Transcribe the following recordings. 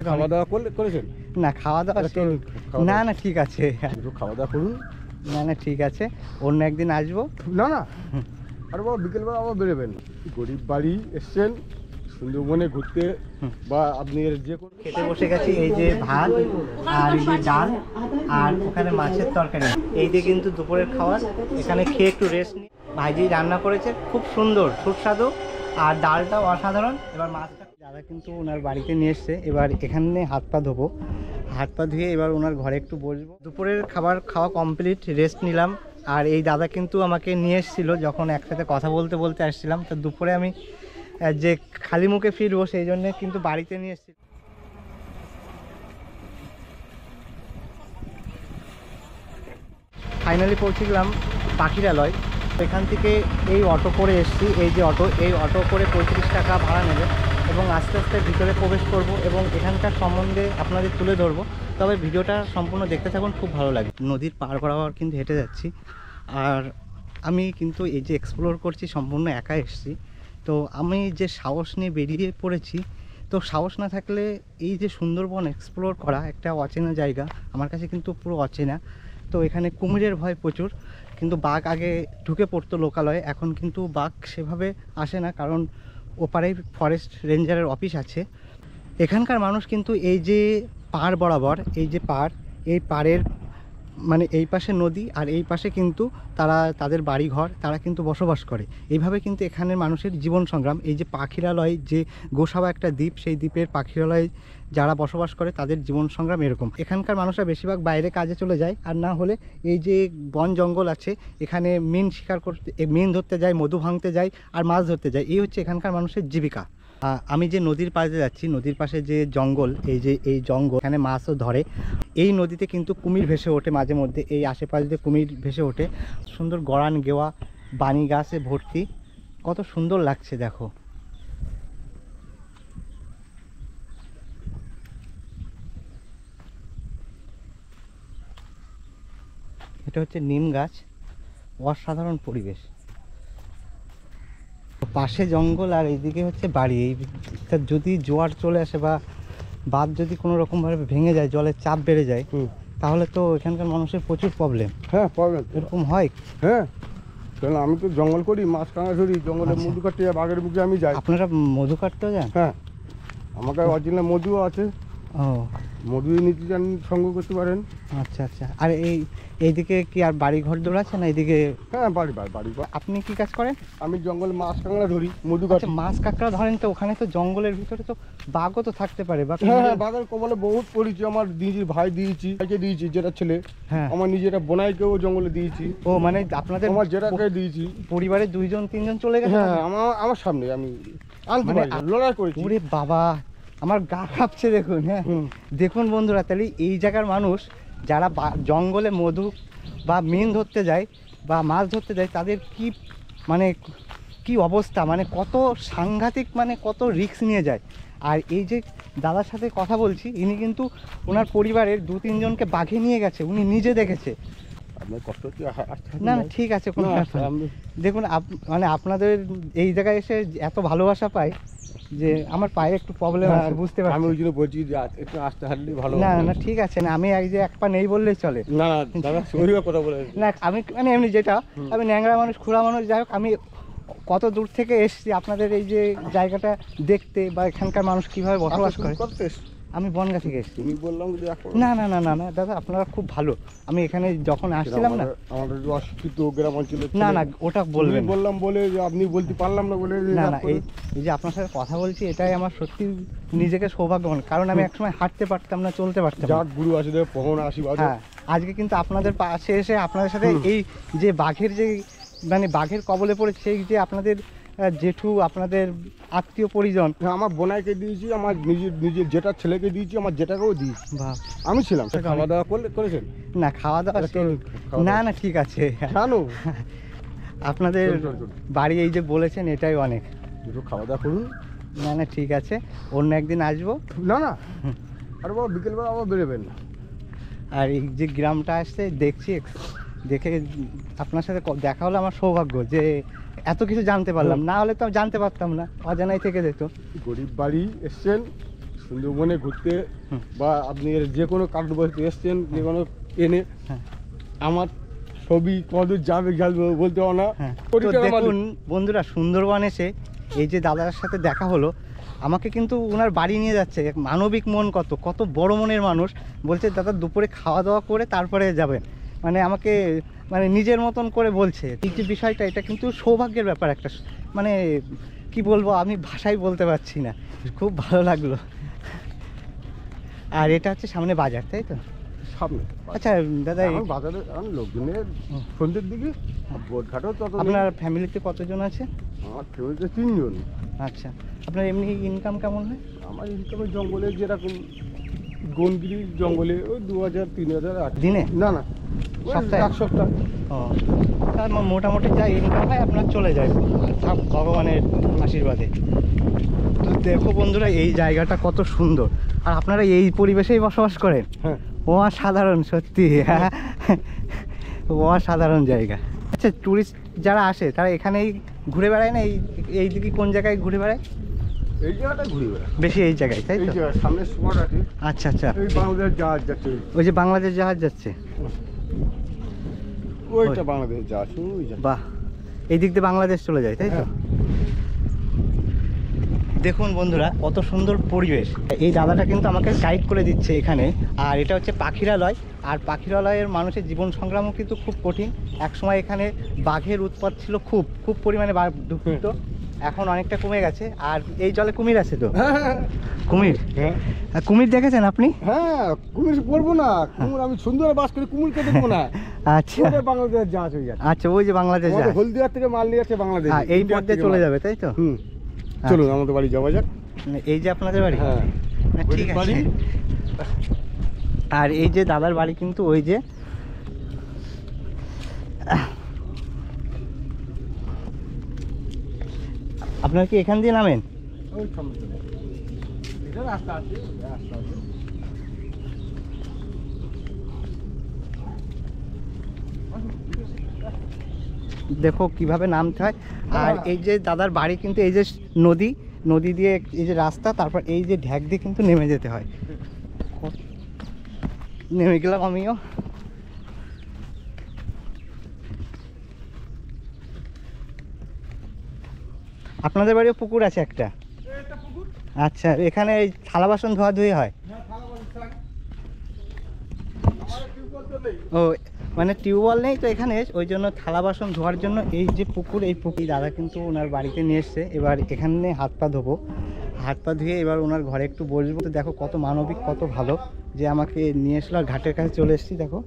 খাওয়া দাওয়া করেছেন? না খাওয়া দাওয়া না না ঠিক আছে, খাওয়া দাওয়া করুন। না না ঠিক আছে, অন্য একদিন আসবো। না না আর বাবা বিকেলবেলা আবার বেরোবেন। গরিব বাড়ি এসছেন সুন্দরবনে ঘুরতে, বা আপনি যে কোনো খেতে বসে গেছি। এই যে ভাত আর এই যে ডাল আর ওখানে মাছের তরকারি, এই দিয়ে কিন্তু দুপুরের খাবার। এখানে খেয়ে একটু রেস্ট নিই। ভাইজি রান্না করেছে খুব সুন্দর সুস্বাদু, আর ডালটাও অসাধারণ। এবার মাছটা দাদা কিন্তু ওনার বাড়িতে নিয়ে এসছে, এবার এখানে হাত পা ধোবো, হাত পা ধুয়ে এবার ওনার ঘরে একটু বসবো। দুপুরের খাবার খাওয়া কমপ্লিট, রেস্ট নিলাম। আর এই দাদা কিন্তু আমাকে নিয়ে এসেছিলো যখন একসাথে কথা বলতে বলতে আসছিলাম, তো দুপুরে আমি যে খালি মুখে ফিরবো সেই জন্য কিন্তু বাড়িতে নিয়ে এসেছি। ফাইনালি পৌঁছে গেলাম পাখিরালয়। এখান থেকে এই অটো করে এসেছি, এই যে অটো, এই অটো করে 35 টাকা ভাড়া নেবে এবং আস্তে আস্তে ভিতরে প্রবেশ করব এবং এখানকার সম্বন্ধে আপনাদের তুলে ধরবো। তবে ভিডিওটা সম্পূর্ণ দেখতে থাকুন, খুব ভালো লাগে। নদীর পার বরাবর কিন্তু হেঁটে যাচ্ছি, আর আমি কিন্তু এই যে এক্সপ্লোর করছি সম্পূর্ণ একা এসেছি। তো আমি যে সাহস নিয়ে বেরিয়ে পড়েছি, তো সাহস না থাকলে এই যে সুন্দরবন এক্সপ্লোর করা একটা অচেনা জায়গা, আমার কাছে কিন্তু পুরো অচেনা। তো এখানে কুমিরের ভয় প্রচুর, কিন্তু বাঘ আগে ঢুকে পড়তো লোকালয়ে, এখন কিন্তু বাঘ সেভাবে আসে না, কারণ ওপারেই ফরেস্ট রেঞ্জারের অফিস আছে। এখানকার মানুষ কিন্তু এই যে পাড় বরাবর, এই যে পাড়, এই পাড়ের মানে এই পাশে নদী আর এই পাশে কিন্তু তারা তাদের বাড়ি ঘর, তারা কিন্তু বসবাস করে। এইভাবে কিন্তু এখানের মানুষের জীবন সংগ্রাম। এই যে পাখিরালয় যে গোসাবা একটা দ্বীপ, সেই দ্বীপের পাখিরালয় যারা বসবাস করে তাদের জীবন সংগ্রাম এরকম। এখানকার মানুষরা বেশিরভাগ বাইরে কাজে চলে যায়, আর না হলে এই যে বন জঙ্গল আছে এখানে মিন শিকার করতে, মিন ধরতে যায়, মধু ভাঙতে যায় আর মাছ ধরতে যায়। এই হচ্ছে এখানকার মানুষের জীবিকা। আমি যে নদীর পাশে যাচ্ছি, নদীর পাশে যে জঙ্গল, এই যে এই জঙ্গল, এখানে মাছও ধরে। এই নদীতে কিন্তু কুমির ভেসে ওঠে মাঝে মধ্যে, এই আশেপাশে দিয়ে কুমির ভেসে ওঠে। সুন্দর গড়ান গেওয়া বানি গাছে ভর্তি, কত সুন্দর লাগছে দেখো। এটা হচ্ছে নিম গাছ, অসাধারণ পরিবেশ। পাশে জঙ্গল আর এইদিকে হচ্ছে বাড়ি। এই যদি জোয়ার চলে আসে বা বাঁধ যদি কোনো রকমভাবে ভেঙে যায়, জলের চাপ বেড়ে যায়, তাহলে তো এখানকার মানুষের প্রচুর প্রবলেম। হ্যাঁ প্রবলেম এরকম হয়। হ্যাঁ, কেন আমি তো জঙ্গল করি, মাছ কাঁকড়া ধরি, জঙ্গলে মধু কাটতে যাই, বাঘের বুকে আমি যাই। আপনারা মধু কাটতেও যান? হ্যাঁ, আমাকে অরিজিনাল মধুও আছে। ও, মধু নিতে চান সংগ্রহ করতে পারেন। আচ্ছা আচ্ছা। আর এইদিকে কি আর বাড়ি ঘর দৌড় আছে না এইদিকে? হ্যাঁ বাড়ি। আপনি কি কাজ করেন? আমি জঙ্গলে মাছ কাঁকড়া ধরি, মধু কাটি। মাছ কাঁকড়া ধরেন, তো ওখানে তো জঙ্গলের ভিতরে তো বাঘও তো থাকতে পারে। হ্যাঁ, বাঘের কবলে বহুত পড়েছি। আমার নিজের ভাই দিয়েছি, ভাইকে দিয়েছি যেটা ছেলে। হ্যাঁ, আমার নিজের বোনাইকেও জঙ্গলে দিয়েছি। ও মানে আপনাদের আমার যেটাকে দিয়েছি। পরিবারে 2-3 জন চলে গেছে? হ্যাঁ, আমার সামনে আমি আনতে পারি, লড়াই করেছি। ওরে বাবা, আমার গা কাঁপছে দেখুন। হ্যাঁ দেখুন বন্ধুরা, তাহলে এই জায়গার মানুষ যারা জঙ্গলে মধু বা মিন ধরতে যায় বা মাছ ধরতে যায়, তাদের কি মানে কি অবস্থা, মানে কত সাংঘাতিক, মানে কত রিস্ক নিয়ে যায়। আর এই যে দাদার সাথে কথা বলছি, ইনি কিন্তু ওনার পরিবারের 2-3 জনকে বাঘে নিয়ে গেছে, উনি নিজে দেখেছে। আপনার কষ্ট হচ্ছে? না না ঠিক আছে, কোনো দেখুন মানে আপনাদের এই জায়গায় এসে এত ভালোবাসা পাই যে আমার পায়ে একটু প্রবলেম আছে, বুঝতে পারছি। আমি ওই জন্য বলছি যে একটু আসতে হাঁটলে ভালো। না না ঠিক আছে, না আমি এক পা নেই বললেই চলে। না না দাদা শরীরের কথা বলে না, আমি মানে এমনি যেটা, আমি ন্যাংরা মানুষ, খুঁড়া মানুষ, যাই হোক আমি কত দূর থেকে এসেছি আপনাদের এই যে জায়গাটা দেখতে, বা এখানকার মানুষ কিভাবে বসবাস করে। আমি বনগা থেকে এসেছি। তুমি বললাম যে না না না না না দাদা, আপনারা খুব ভালো। আমি এখানে যখন আসছিলাম না, আমাদের অশিক্ষিত গ্রাম অঞ্চলে। না না ওটা বলবেন, বললাম বলে যে আপনি বলতে পারলাম না বলে। না না, এই যে আপনার সাথে কথা বলছি, এটাই আমার সত্যি নিজেকে সৌভাগ্যবান, কারণ আমি একসময় হাঁটতে পারতাম না, চলতে পারতাম না। যাক গুরু আছে, পবন আশীর্বাদ। হ্যাঁ, আজকে কিন্তু আপনাদের পাশে এসে আপনাদের সাথে এই যে বাঘের যে মানে বাঘের কবলে পড়েছে, সেই যে আপনাদের জেঠু, আপনাদের আত্মীয় পরিজন। আমার বোনাইকে দিয়েছি, আমার নিজের যেটা ছেলেকে দিয়েছি, আমার যেটাকেও দিয়েছি। আমি ছিলাম। খাওয়া দাওয়া করেছেন? না খাওয়া দাওয়া না না ঠিক আছে। জানো আপনাদের বাড়ি এই যে বলেছেন, এটাই অনেক। একটু খাওয়া দাওয়া করুন। না না ঠিক আছে, অন্য একদিন আসবো। না না আর বাবা বিকেলবেলা আবার বেরোবেন। আর এই যে গ্রামটা আসছে দেখছি, দেখে আপনার সাথে দেখা হলো আমার সৌভাগ্য যে এত কিছু জানতে পারলাম, না হলে তো জানতে পারতাম না, অজানাই থেকে যেত। গরিব বাড়ি এসছেন সুন্দরবনে ঘুরতে বা আপনি যে কোনো কার্ড বলতে এসছেন যে কোনো এনে হ্যাঁ। আমার ছবি কদূর যাবে বলতে পারো না। হ্যাঁ, কোটি তো টাকা দেখুন মালিক। বন্ধুরা, সুন্দরবন এসে এই যে দাদার সাথে দেখা হলো, আমাকে কিন্তু ওনার বাড়ি নিয়ে যাচ্ছে। এক মানবিক মন, কত কত বড় মনের মানুষ। বলছে দাদা দুপুরে খাওয়া দাওয়া করে তারপরে যাবেন, মানে আমাকে মানে নিজের মতন করে বলছে। এই যে বিষয়টা, এটা কিন্তু সৌভাগ্যের ব্যাপার একটা, মানে কি বলবো, আমি ভাষায় বলতে পারছি না। খুব ভালো লাগলো। আর এটা হচ্ছে সামনে বাজার, তাই তো? সামনে আচ্ছা দাদা, এখন বাজারে এখন লোকজনের সন্ধ্যের দিকে বোটঘাটও তত নেই। আপনার ফ্যামিলিতে কতজন আছে? আমার ফ্যামিলিতে 3 জন। আচ্ছা, আপনার এমনি ইনকাম কেমন হয়? আমার ইনকামে জঙ্গলে যেরকম গনগিরি জঙ্গলে ওই 2000-3000 আছে দিনে? না না, ওই সপ্তাহে? এক সপ্তাহ। ও, তার মোটামুটি যা ইনকাম হয় আপনার চলে যায়, থাক ভগবানের আশীর্বাদে। তো দেখো বন্ধুরা, এই জায়গাটা কত সুন্দর, আর আপনারা এই পরিবেশেই বসবাস করেন। হ্যাঁ, অসাধারণ সত্যি, অসাধারণ জায়গা। আচ্ছা, ট্যুরিস্ট যারা আসে তারা এখানেই ঘুরে বেড়ায় না? এই দিকে কোন জায়গায় ঘুরে বেড়ায় এই জায়গাটা ঘুরে বেড়া। বেশি? এই জায়গায়, তাই এই তো? জায়গা সামনে স্পট আছে, আচ্ছা আচ্ছা, এই বাংলাদেশ জাহাজ যাচ্ছে, ওই যে বাংলাদেশ জাহাজ যাচ্ছে, ওইটা বাংলাদেশ জাহাজ ওই জায়গা। বাহ, এই দিক দিয়ে বাংলাদেশ চলে যায়, তাই তো? হ্যাঁ। দেখুন বন্ধুরা, কত সুন্দর পরিবেশ। এই দাদাটা কিন্তু আমাকে গাইড করে দিচ্ছে এখানে। আর এটা হচ্ছে পাখিরালয়, আর পাখিরালয়ের মানুষের জীবন সংগ্রামও কিন্তু খুব কঠিন। একসময় এখানে বাঘের উৎপাত ছিল, খুব খুব পরিমাণে বাঘ ঢুকত, এখন অনেকটা কমে গেছে। আর এই জলে কুমির আছে তো? হ্যাঁ কুমির? হ্যাঁ কুমির দেখেছেন আপনি? হ্যাঁ, কুমির পড়বো না, কুমির আমি সুন্দর বাস করে কুমিরকে দেখবো না। আচ্ছা ওটা বাংলাদেশ জাহাজ হয়ে যাচ্ছে। আচ্ছা, ওই যে বাংলাদেশ আমাদের জাহাজ। হলদিয়া থেকে মাল নিয়ে যাচ্ছে বাংলাদেশ, হ্যাঁ, এই পথ দিয়ে চলে যাবে, তাই তো? হুম, চলুন আমাদের বাড়ি যাওয়া যাক। মানে এই যে আপনাদের বাড়ি? হ্যাঁ, না, ঠিক বাড়ি। আছে। আর এই যে দাদার বাড়ি কিন্তু ওই যে, আপনার কি এখান দিয়ে নামেন? ওই সামনে চলে যাবে। এটা রাস্তা আছে, রাস্তা আছে। দেখো কিভাবে নামতে হয়। আর এই যে দাদার বাড়ি কিন্তু এই যে নদী, নদী দিয়ে এই যে রাস্তা, তারপর এই যে ঢ্যাক দিয়ে কিন্তু নেমে যেতে হয়। নেমে গেলাম আমিও। আপনাদের বাড়িও পুকুর আছে একটা? আচ্ছা, এখানে এই থালা বাসন ধোয়া ধুয়ে হয়? ও, মানে টিউবওয়েল নেই তো এখানে, ওই জন্য থালা বাসন ধোয়ার জন্য এই যে পুকুর, এই পুকুর দাদা কিন্তু ওনার বাড়িতে নিয়ে এসছে। এবার এখানে হাত পা ধোবো, হাত পা ধুয়ে এবার ওনার ঘরে একটু বসবো। তো দেখো কত মানবিক, কত ভালো যে আমাকে নিয়ে এসলো। আর ঘাটের কাছে চলে এসেছি, দেখো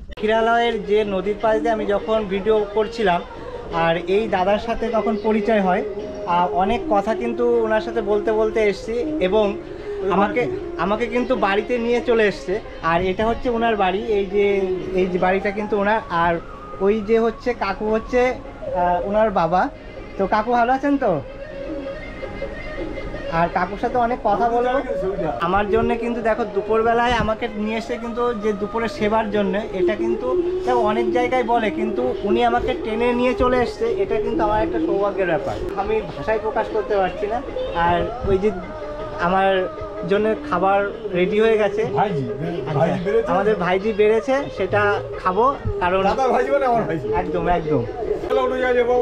পাখিরালয়ের যে নদীর পাশ দিয়ে আমি যখন ভিডিও করছিলাম, আর এই দাদার সাথে তখন পরিচয় হয়। অনেক কথা কিন্তু ওনার সাথে বলতে বলতে এসছি, এবং আমাকে কিন্তু বাড়িতে নিয়ে চলে এসছে। আর এটা হচ্ছে ওনার বাড়ি, এই যে বাড়িটা কিন্তু ওনার। আর ওই যে হচ্ছে কাকু, হচ্ছে ওনার বাবা। তো কাকু ভালো আছেন তো? আর কাকুর সাথে অনেক কথা বলবো। আমার জন্য কিন্তু দেখো দুপুরবেলায় আমাকে নিয়ে এসে কিন্তু যে দুপুরের সেবার জন্য, এটা কিন্তু অনেক জায়গায় বলে, কিন্তু উনি আমাকে টেনে নিয়ে চলে এসছে। এটা কিন্তু আমার একটা সৌভাগ্যের ব্যাপার, আমি ভাষায় প্রকাশ করতে পারছি না। আর ওই যে আমার জন্য খাবার রেডি হয়ে গেছে, আমাদের ভাইজি বেড়েছে, সেটা খাবো। কারণ একদম একদম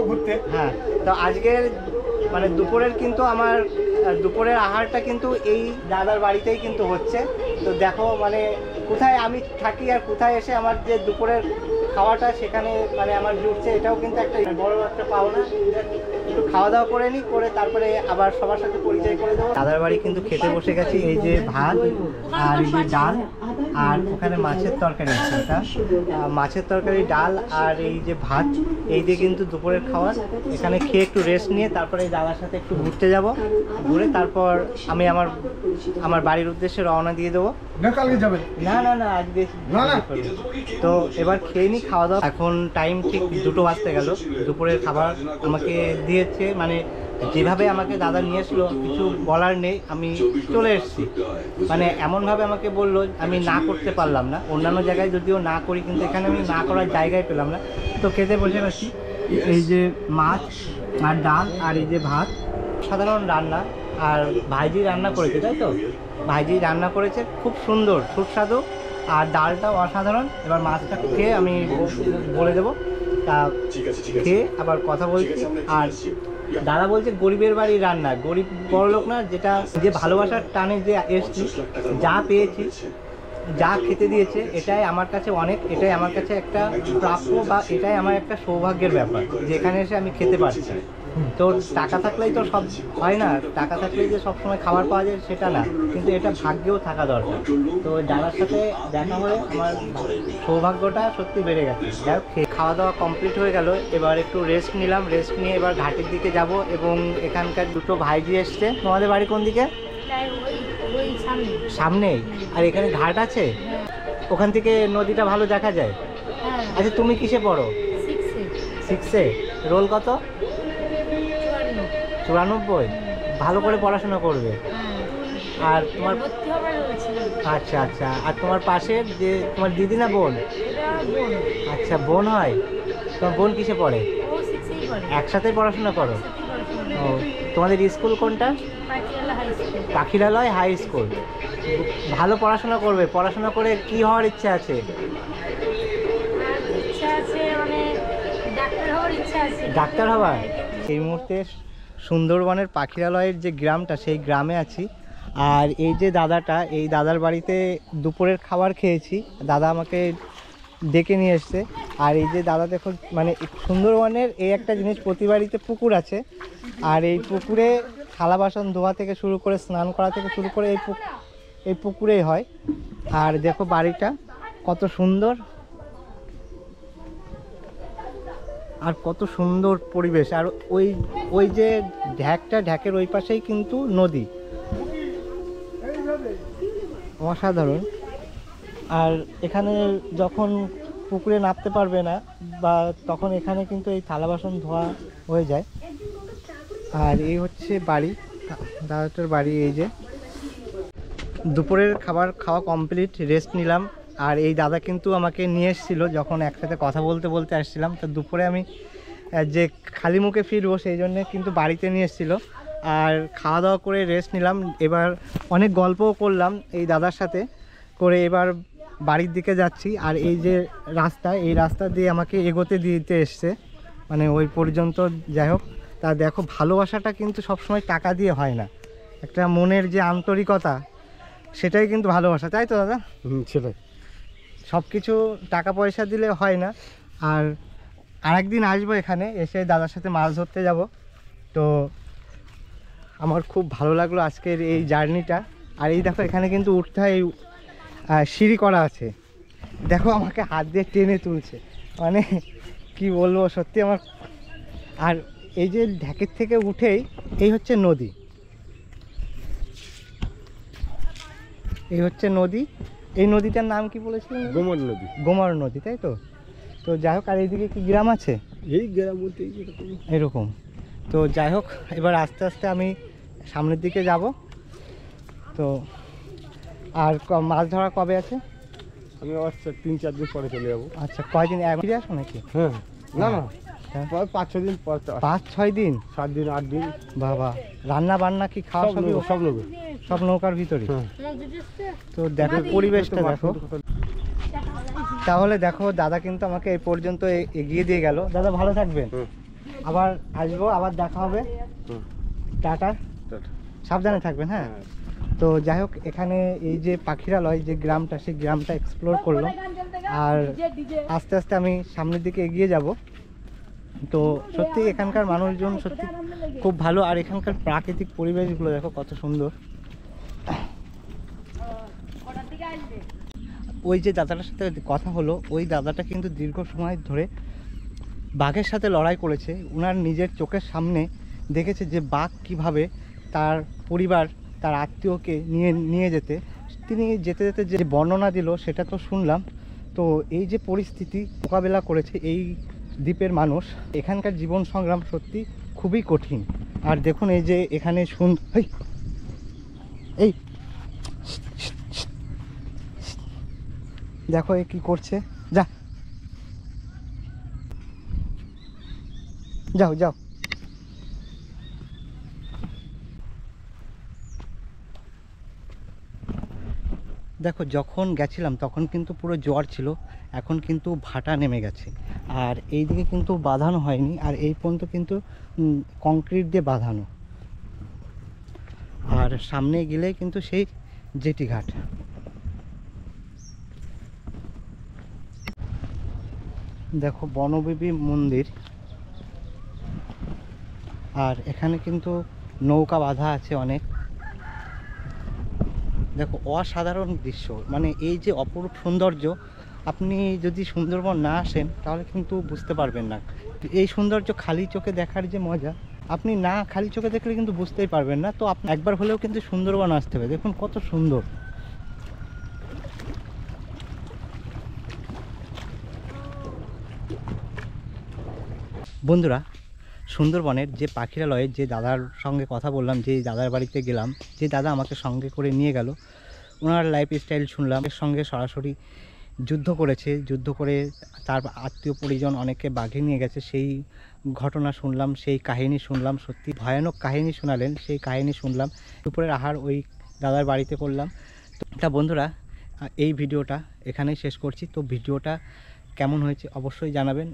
ঘুরতে। হ্যাঁ, তো আজকের মানে দুপুরের কিন্তু আমার দুপুরের আহারটা কিন্তু এই দাদার বাড়িতেই কিন্তু হচ্ছে। তো দেখো মানে কোথায় আমি থাকি আর কোথায় এসে আমার যে দুপুরের খাওয়াটা সেখানে মানে আমার জুটছে, এটাও কিন্তু একটা বড় একটা পাওনা। একটু খাওয়া দাওয়া করে নিই, করে তারপরে আবার সবার সাথে পরিচয় করে দেবো। দাদার বাড়ি কিন্তু খেতে বসে গেছি। এই যে ভাত আর এই যে ডাল, আর ওখানে মাছের তরকারি আছে, এটা মাছের তরকারি, ডাল আর এই যে ভাত, এই দিয়ে কিন্তু দুপুরের খাবার। এখানে খেয়ে একটু রেস্ট নিয়ে তারপরে এই দাদার সাথে একটু ঘুরতে যাব, ঘুরে তারপর আমি আমার বাড়ির উদ্দেশ্যে রওনা দিয়ে দেবো। কালকে যাবেন? না না না, আজকে তো এবার খেয়ে নিই, খাওয়া দাওয়া। এখন টাইম ঠিক 2টো বাজতে গেল। দুপুরের খাবার আমাকে দিয়েছে, মানে যেভাবে আমাকে দাদা নিয়ে আসলো কিছু বলার নেই, আমি চলে এসেছি। মানে এমনভাবে আমাকে বললো, আমি না করতে পারলাম না। অন্যান্য জায়গায় যদিও না করি, কিন্তু এখানে আমি না করার জায়গায় পেলাম না। তো খেতে বসে গেছি। এই যে মাছ আর ডাল আর এই যে ভাত, সাধারণ রান্না। আর ভাইজি রান্না করেছে, তাই তো? ভাইজি রান্না করেছে, খুব সুন্দর সুস্বাদু, আর ডালটাও অসাধারণ। এবার মাছটা খেয়ে আমি বলে দেবো, তা খেয়ে আবার কথা বলছি। আর দাদা বলছে গরিবের বাড়ির রান্না, গরিব বড়লোক না, যেটা যে ভালোবাসার টানে যে এসছি, যা পেয়েছি, যা খেতে দিয়েছে, এটাই আমার কাছে অনেক, এটাই আমার কাছে একটা প্রাপ্য, বা এটাই আমার একটা সৌভাগ্যের ব্যাপার, যেখানে এসে আমি খেতে পারছি। তো টাকা থাকলেই তো সব হয় না, টাকা থাকলেই যে সবসময় খাবার পাওয়া যায় সেটা না, কিন্তু এটা ভাগ্যেও থাকা দরকার। তো দাদার সাথে দেখা হয়ে আমার সৌভাগ্যটা সত্যি বেড়ে গেছে। যাই হোক, খাওয়া দাওয়া কমপ্লিট হয়ে গেল, এবার একটু রেস্ট নিলাম, রেস্ট নিয়ে এবার ঘাটের দিকে যাব। এবং এখানকার দুটো ভাইজি এসছে। তোমাদের বাড়ি কোন দিকে? সামনেই। আর এখানে ঘাট আছে, ওখান থেকে নদীটা ভালো দেখা যায়। আচ্ছা, তুমি কিসে পড়ো? 6-এ। রোল কত? 94। ভালো করে পড়াশোনা করবে। আর তোমার আচ্ছা আচ্ছা, আর তোমার পাশের যে তোমার দিদি না বোন? আচ্ছা, বোন হয়। তোমার বোন কিসে পড়ে? একসাথে পড়াশোনা করো? ও, তোমাদের স্কুল কোনটা? পাখিরালয় হাই স্কুল। ভালো পড়াশোনা করবে। পড়াশোনা করে কি হওয়ার ইচ্ছা আছে? ডাক্তার হওয়ার। এই মুহূর্তে সুন্দরবনের পাখিরালয়ের যে গ্রামটা, সেই গ্রামে আছি। আর এই যে দাদাটা, এই দাদার বাড়িতে দুপুরের খাবার খেয়েছি। দাদা আমাকে ডেকে নিয়ে এসছে। আর এই যে দাদা দেখো, মানে সুন্দরবনের এই একটা জিনিস, প্রতি বাড়িতে পুকুর আছে, আর এই পুকুরে থালা বাসন ধোয়া থেকে শুরু করে স্নান করা থেকে শুরু করে এই পুকুরেই হয়। আর দেখো বাড়িটা কত সুন্দর, আর কত সুন্দর পরিবেশ। আর ওই যে ঢ্যাকের ওই পাশেই কিন্তু নদী, অসাধারণ। আর এখানে যখন পুকুরে নামতে পারবে না, বা তখন এখানে কিন্তু এই থালা বাসন ধোয়া হয়ে যায়। আর এই হচ্ছে বাড়ি, দাদাটার বাড়ি। এই যে দুপুরের খাবার খাওয়া কমপ্লিট, রেস্ট নিলাম। আর এই দাদা কিন্তু আমাকে নিয়ে এসেছিলো, যখন একসাথে কথা বলতে বলতে আসছিলাম। তো দুপুরে আমি যে খালি মুখে ফিরবো, সেই জন্যে কিন্তু বাড়িতে নিয়ে এসেছিলো। আর খাওয়া দাওয়া করে রেস্ট নিলাম। এবার অনেক গল্পও করলাম এই দাদার সাথে করে, এবার বাড়ির দিকে যাচ্ছি। আর এই যে রাস্তা, এই রাস্তা দিয়ে আমাকে এগোতে দিতে এসছে, মানে ওই পর্যন্ত। যাই হোক, তা দেখো ভালোবাসাটা কিন্তু সবসময় টাকা দিয়ে হয় না, একটা মনের যে আন্তরিকতা, সেটাই কিন্তু ভালোবাসা, তাই তো দাদা? সেটাই। সব কিছু টাকা পয়সা দিলে হয় না। আর আরেকদিন আসবো এখানে, এসে দাদার সাথে মাছ ধরতে যাব। তো আমার খুব ভালো লাগলো আজকের এই জার্নিটা। আর এই দেখো, এখানে কিন্তু উঠতে হয়, সিঁড়ি করা আছে। দেখো আমাকে হাত দিয়ে টেনে তুলছে, মানে কি বলবো, সত্যি আমার। আর এই যে ঢাকের থেকে উঠেই এই হচ্ছে নদী, এই হচ্ছে নদী। এই নদীটার নাম কি বলেছিলেন? গোমর নদী। গোমর নদী, তাই তো? তো যাই হোক, আর এইদিকে কি গ্রাম আছে? এই গ্রাম বলতে এরকম। তো যাই হোক, এবার আস্তে আস্তে আমি সামনের দিকে যাব। তো আর মাছ ধরা কবে আছে? আমি আচ্ছা 3-4 দিন পরে চলে যাবো। আচ্ছা, কয়দিন ফিরে আসো নাকি? হ্যাঁ, না না, 5-6 দিন পর। 5-6 দিন? 7 দিন 8 দিন। বাবা, রান্না বান্না কি খাওয়া সব লোক, সব নৌকার ভিতরে? হ্যাঁ। তো দেখো পরিবেশটা দেখো। তাহলে দেখো, দাদা কিন্তু আমাকে এই পর্যন্ত এগিয়ে দিয়ে গেল। দাদা ভালো থাকবেন, আবার আসবো, আবার দেখা হবে। টাটা, সাবধানে থাকবেন। হ্যাঁ। তো যাই হোক, এখানে এই যে পাখিরালয় যে গ্রামটা, সেই গ্রামটা এক্সপ্লোর করলাম। আর আস্তে আস্তে আমি সামনের দিকে এগিয়ে যাব। তো সত্যি এখানকার মানুষজন সত্যি খুব ভালো। আর এখানকার প্রাকৃতিক পরিবেশগুলো দেখো কত সুন্দর। ওই যে দাদাটার সাথে কথা হলো, ওই দাদাটা কিন্তু দীর্ঘ সময় ধরে বাঘের সাথে লড়াই করেছে। ওনার নিজের চোখের সামনে দেখেছে যে বাঘ কিভাবে তার পরিবার, তার আত্মীয়কে নিয়ে যেতে, তিনি যেতে যেতে যে বর্ণনা দিল সেটা তো শুনলাম। তো এই যে পরিস্থিতি মোকাবেলা করেছে এই দ্বীপের মানুষ, এখানকার জীবন সংগ্রাম সত্যি খুবই কঠিন। আর দেখুন এই যে এখানে এই দেখো এ কি করছে, যাও যাও। দেখো যখন গেছিলাম তখন কিন্তু পুরো জোয়ার ছিল, এখন কিন্তু ভাটা নেমে গেছে। আর এই দিকে কিন্তু বাঁধানো হয়নি, আর এই পর্যন্ত কিন্তু কংক্রিট দিয়ে বাঁধানো। আর সামনে গেলে কিন্তু সেই জেটি ঘাট। দেখো বনবিবি মন্দির, আর এখানে কিন্তু নৌকা বাঁধা আছে অনেক। দেখো অসাধারণ দৃশ্য, মানে এই যে অপরূপ সৌন্দর্য, আপনি যদি সুন্দরবন না আসেন তাহলে কিন্তু বুঝতে পারবেন না। এই সৌন্দর্য খালি চোখে দেখার যে মজা, আপনি না খালি চোখে দেখলে কিন্তু বুঝতেই পারবেন না। তো আপনি একবার হলেও কিন্তু সুন্দরবন আসতে হবে, দেখুন কত সুন্দর। বন্ধুরা, সুন্দরবনের যে পাখিরালয়ের যে দাদার সঙ্গে কথা বললাম, যে দাদার বাড়িতে গেলাম, যে দাদা আমাকে সঙ্গে করে নিয়ে গেল, ওনার লাইফ স্টাইল শুনলাম। এর সঙ্গে সরাসরি যুদ্ধ করেছে, যুদ্ধ করে তার আত্মীয় পরিজন অনেকে বাঘে নিয়ে গেছে, সেই ঘটনা শুনলাম, সেই কাহিনী শুনলাম। সত্যি ভয়ানক কাহিনী শোনালেন, সেই কাহিনী শুনলাম। দুপুরের আহার ওই দাদার বাড়িতে করলাম। তো বন্ধুরা, এই ভিডিওটা এখানেই শেষ করছি। তো ভিডিওটা কেমন হয়েছে অবশ্যই জানাবেন।